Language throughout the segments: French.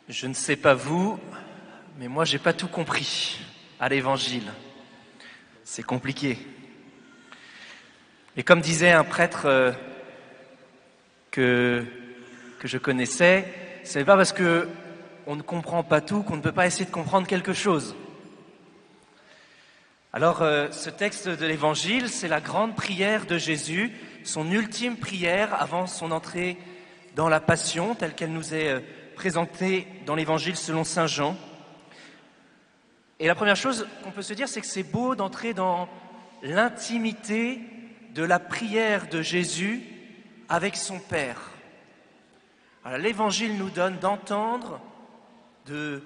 Je ne sais pas vous, mais moi j'ai pas tout compris à l'Évangile. C'est compliqué. Et comme disait un prêtre que je connaissais, ce n'est pas parce que on ne comprend pas tout qu'on ne peut pas essayer de comprendre quelque chose. Alors ce texte de l'Évangile, c'est la grande prière de Jésus, son ultime prière avant son entrée dans la Passion, telle qu'elle nous est présentée dans l'Évangile selon saint Jean. Et la première chose qu'on peut se dire, c'est que c'est beau d'entrer dans l'intimité de la prière de Jésus avec son Père. Alors, l'Évangile nous donne d'entendre, de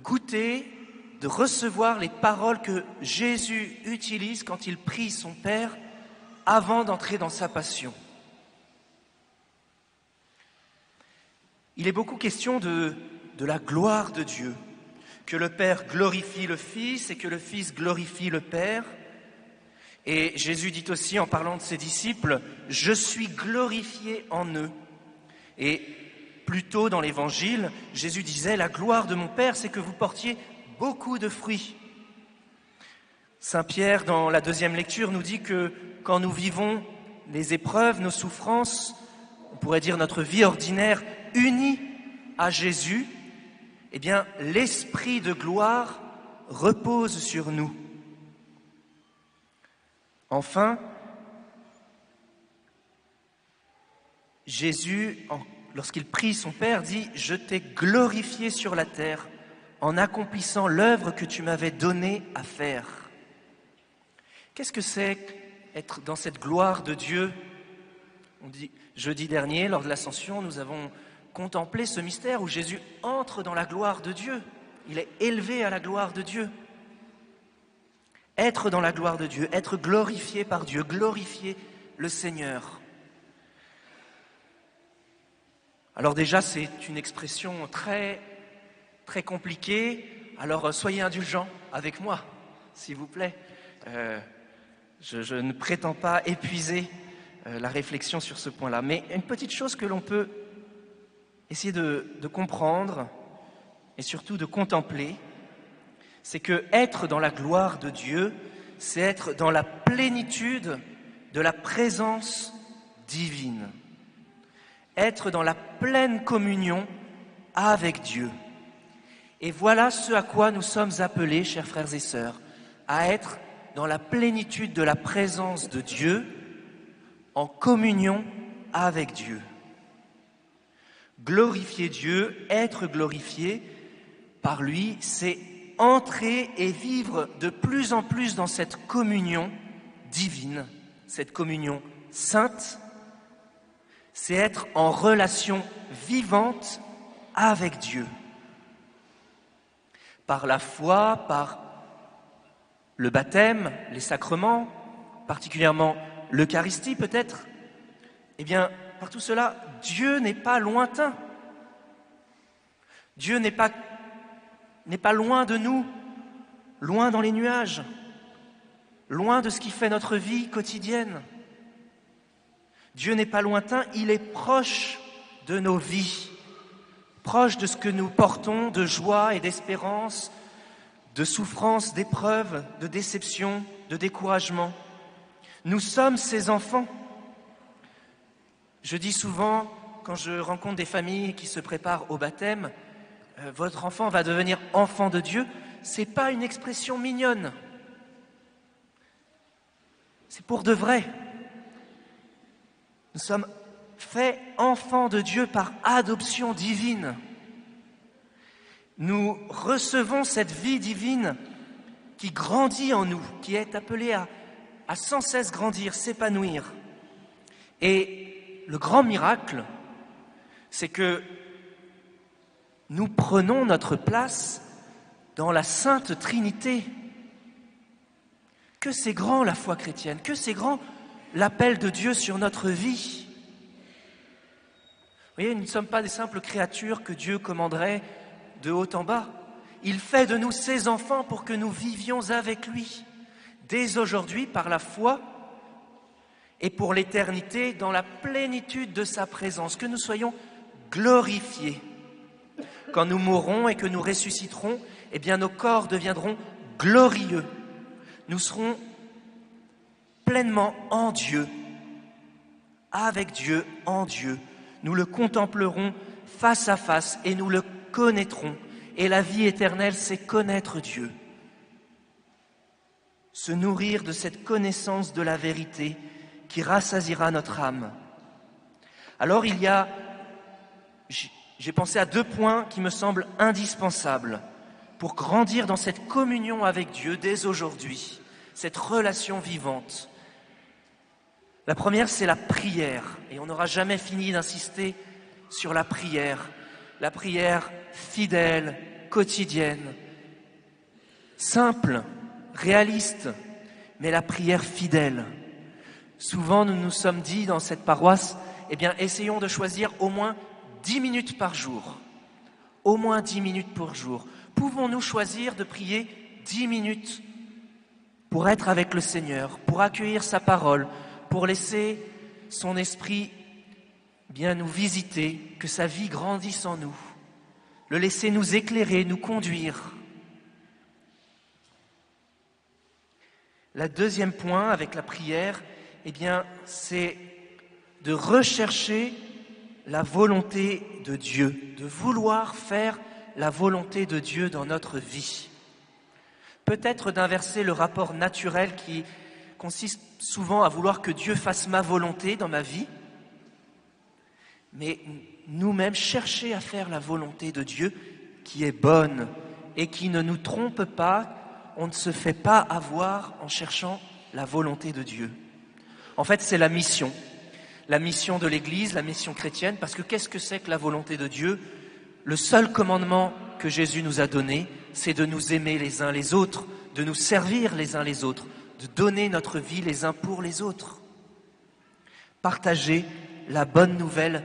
goûter, de recevoir les paroles que Jésus utilise quand il prie son Père avant d'entrer dans sa passion. Il est beaucoup question de la gloire de Dieu, que le Père glorifie le Fils et que le Fils glorifie le Père. Et Jésus dit aussi en parlant de ses disciples, « Je suis glorifié en eux ». Et plus tôt dans l'Évangile, Jésus disait, « La gloire de mon Père, c'est que vous portiez beaucoup de fruits ». Saint Pierre, dans la deuxième lecture, nous dit que quand nous vivons les épreuves, nos souffrances, on pourrait dire notre vie ordinaire, unie à Jésus, eh bien, l'Esprit de gloire repose sur nous. Enfin, Jésus, lorsqu'il prie son Père, dit « Je t'ai glorifié sur la terre en accomplissant l'œuvre que tu m'avais donnée à faire. » Qu'est-ce que c'est être dans cette gloire de Dieu ? Jeudi dernier, lors de l'Ascension, nous avons contemplé ce mystère où Jésus entre dans la gloire de Dieu. Il est élevé à la gloire de Dieu. Être dans la gloire de Dieu, être glorifié par Dieu, glorifier le Seigneur. Alors déjà, c'est une expression très, très compliquée. Alors soyez indulgents avec moi, s'il vous plaît. Je ne prétends pas épuiser la réflexion sur ce point-là. Mais une petite chose que l'on peut essayer de comprendre et surtout de contempler, c'est que être dans la gloire de Dieu, c'est être dans la plénitude de la présence divine. Être dans la pleine communion avec Dieu. Et voilà ce à quoi nous sommes appelés, chers frères et sœurs, à être dans la plénitude de la présence de Dieu, en communion avec Dieu. Glorifier Dieu, être glorifié par lui, c'est entrer et vivre de plus en plus dans cette communion divine, cette communion sainte, c'est être en relation vivante avec Dieu. Par la foi, par le baptême, les sacrements, particulièrement l'Eucharistie peut-être, eh bien, par tout cela, Dieu n'est pas lointain. Dieu n'est pas loin de nous, loin dans les nuages, loin de ce qui fait notre vie quotidienne. Dieu n'est pas lointain, il est proche de nos vies, proche de ce que nous portons de joie et d'espérance, de souffrance, d'épreuves, de déception, de découragement. Nous sommes ses enfants. Je dis souvent, quand je rencontre des familles qui se préparent au baptême, votre enfant va devenir enfant de Dieu. C'est pas une expression mignonne. C'est pour de vrai. Nous sommes faits enfants de Dieu par adoption divine. Nous recevons cette vie divine qui grandit en nous, qui est appelée à sans cesse grandir, s'épanouir. Et le grand miracle, c'est que nous prenons notre place dans la Sainte Trinité. Que c'est grand la foi chrétienne, que c'est grand l'appel de Dieu sur notre vie. Vous voyez, nous ne sommes pas des simples créatures que Dieu commanderait de haut en bas. Il fait de nous ses enfants pour que nous vivions avec lui, dès aujourd'hui par la foi et pour l'éternité dans la plénitude de sa présence, que nous soyons glorifiés. quand nous mourrons et que nous ressusciterons, eh bien nos corps deviendront glorieux. Nous serons pleinement en Dieu, avec Dieu, en Dieu. Nous le contemplerons face à face et nous le connaîtrons. Et la vie éternelle, c'est connaître Dieu. Se nourrir de cette connaissance de la vérité qui rassasiera notre âme. Alors j'ai pensé à 2 points qui me semblent indispensables pour grandir dans cette communion avec Dieu dès aujourd'hui, cette relation vivante. La première, c'est la prière. Et on n'aura jamais fini d'insister sur la prière fidèle, quotidienne, simple, réaliste, mais la prière fidèle. Souvent, nous nous sommes dit dans cette paroisse, eh bien, essayons de choisir au moins 10 minutes par jour. Au moins 10 minutes par jour. Pouvons-nous choisir de prier 10 minutes pour être avec le Seigneur, pour accueillir sa parole, pour laisser son esprit bien nous visiter, que sa vie grandisse en nous, le laisser nous éclairer, nous conduire. Le deuxième point avec la prière, eh bien, c'est de rechercher la volonté de Dieu, de vouloir faire la volonté de Dieu dans notre vie. Peut-être d'inverser le rapport naturel qui consiste souvent à vouloir que Dieu fasse ma volonté dans ma vie, mais nous-mêmes chercher à faire la volonté de Dieu qui est bonne et qui ne nous trompe pas. On ne se fait pas avoir en cherchant la volonté de Dieu. En fait, c'est la mission de l'Église, la mission chrétienne, parce que qu'est-ce que c'est que la volonté de Dieu? Le seul commandement que Jésus nous a donné, c'est de nous aimer les uns les autres, de nous servir les uns les autres, de donner notre vie les uns pour les autres. Partager la bonne nouvelle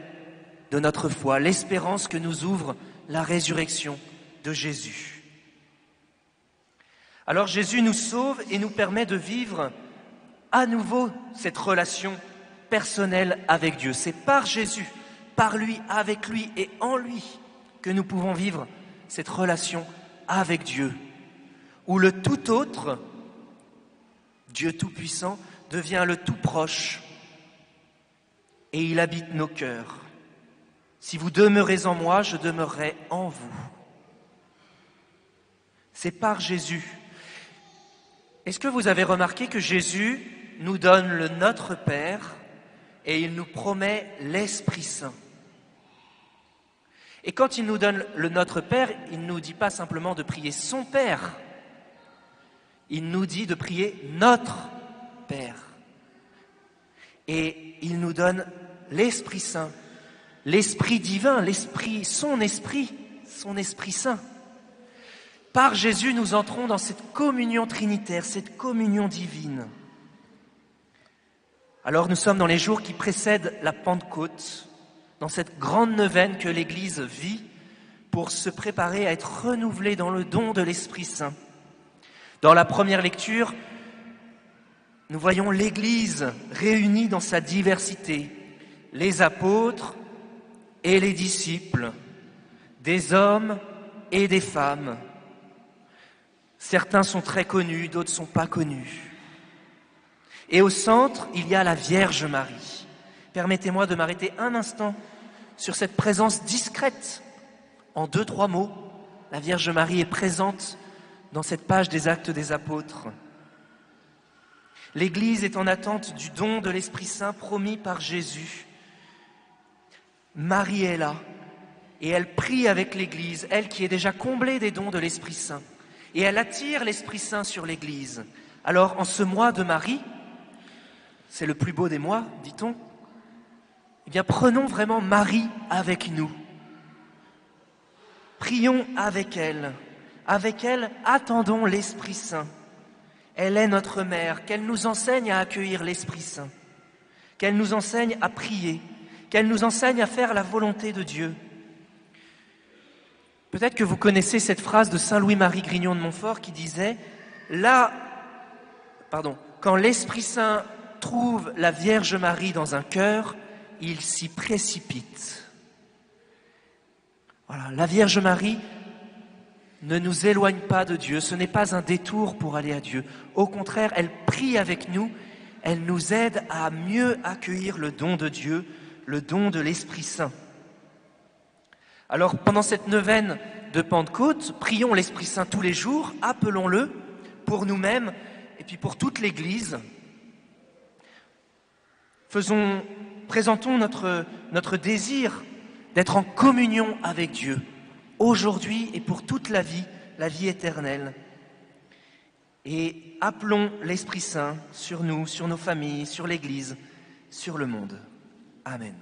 de notre foi, l'espérance que nous ouvre la résurrection de Jésus. Alors Jésus nous sauve et nous permet de vivre à nouveau cette relation personnelle avec Dieu. C'est par Jésus, par lui, avec lui et en lui que nous pouvons vivre cette relation avec Dieu, où le tout autre, Dieu tout-puissant, devient le tout proche et il habite nos cœurs. Si vous demeurez en moi, je demeurerai en vous. C'est par Jésus. Est-ce que vous avez remarqué que Jésus nous donne le Notre Père et il nous promet l'Esprit Saint? Et quand il nous donne le Notre Père, il ne nous dit pas simplement de prier son Père, il nous dit de prier notre Père. Et il nous donne l'Esprit Saint, l'Esprit divin, son Esprit Saint. Par Jésus, nous entrons dans cette communion trinitaire, cette communion divine. Alors nous sommes dans les jours qui précèdent la Pentecôte, dans cette grande neuvaine que l'Église vit pour se préparer à être renouvelée dans le don de l'Esprit Saint. Dans la première lecture, nous voyons l'Église réunie dans sa diversité, les apôtres et les disciples, des hommes et des femmes. Certains sont très connus, d'autres ne sont pas connus. Et au centre, il y a la Vierge Marie. Permettez-moi de m'arrêter un instant sur cette présence discrète. En 2-3 mots, la Vierge Marie est présente dans cette page des Actes des Apôtres. L'Église est en attente du don de l'Esprit Saint promis par Jésus. Marie est là et elle prie avec l'Église, elle qui est déjà comblée des dons de l'Esprit Saint. Et elle attire l'Esprit Saint sur l'Église. Alors, en ce mois de Marie, c'est le plus beau des mois, dit-on, eh bien, prenons vraiment Marie avec nous. Prions avec elle. Avec elle, attendons l'Esprit Saint. Elle est notre mère, qu'elle nous enseigne à accueillir l'Esprit Saint, qu'elle nous enseigne à prier, qu'elle nous enseigne à faire la volonté de Dieu. Peut-être que vous connaissez cette phrase de Saint Louis-Marie Grignon de Montfort qui disait quand l'Esprit Saint trouve la Vierge Marie dans un cœur, il s'y précipite. Voilà, la Vierge Marie ne nous éloigne pas de Dieu, ce n'est pas un détour pour aller à Dieu. Au contraire, elle prie avec nous, elle nous aide à mieux accueillir le don de Dieu, le don de l'Esprit Saint. Alors pendant cette neuvaine de Pentecôte, prions l'Esprit Saint tous les jours, appelons-le pour nous-mêmes et puis pour toute l'Église. Présentons notre désir d'être en communion avec Dieu, aujourd'hui et pour toute la vie éternelle. Et appelons l'Esprit Saint sur nous, sur nos familles, sur l'Église, sur le monde. Amen.